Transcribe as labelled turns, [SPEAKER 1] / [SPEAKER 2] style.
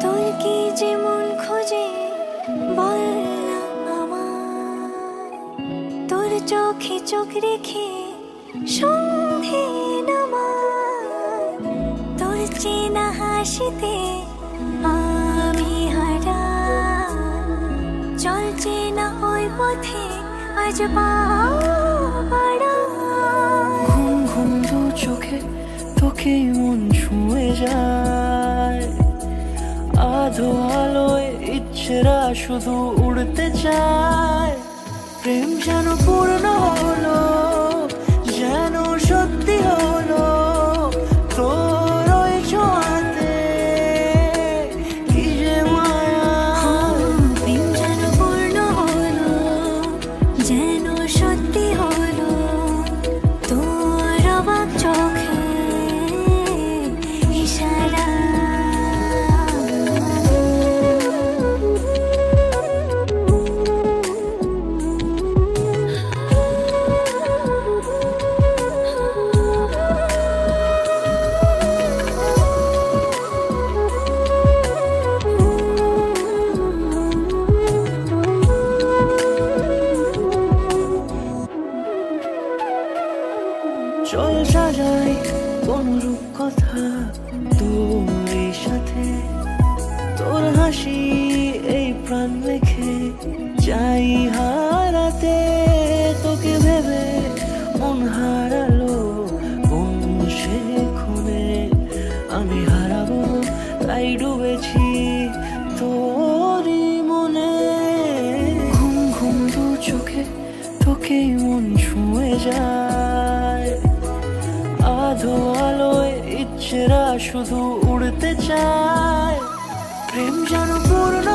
[SPEAKER 1] তোর কি যেমন খোঁজে বল না আমায়, তোর চোখে চোখ রেখে সন্ধে নামায়, তোর চেনা হাসিতে আমি হারাই, চলছে না ওই পথে আজ পা বাড়াই।
[SPEAKER 2] ঘুম ঘুম দু চোখে তোকেই মন ছুঁয়ে যায়, আধো আলোয় ইচ্ছেরা শুধু উড়তে চায়। প্রেম যেন পূর্ণ হলো, যেন সত্যি হলো, তোর ওই ছোঁয়াতে কি যে মায়া।
[SPEAKER 1] প্রেম যেন পূর্ণ হলো, যেন সত্যি হলো, তোর অবাক চোখে ইশারা।
[SPEAKER 2] চল সাজাই কোন রূপকথা তোর এই সাথে, তোর হাসি এই প্রাণ রেখে চাই হারাতে। তোকে ভেবে মন হারালো কোন সে খুনে, আমি হারাবো তাই ডুবেছি তোরই মনে। ঘুম ঘুম দু চোখে তোকেই মন ছুঁয়ে যায়, আধো আলোয় ইচ্ছেরা শুধু উড়তে চায়। প্রেম যেন পূর্ণ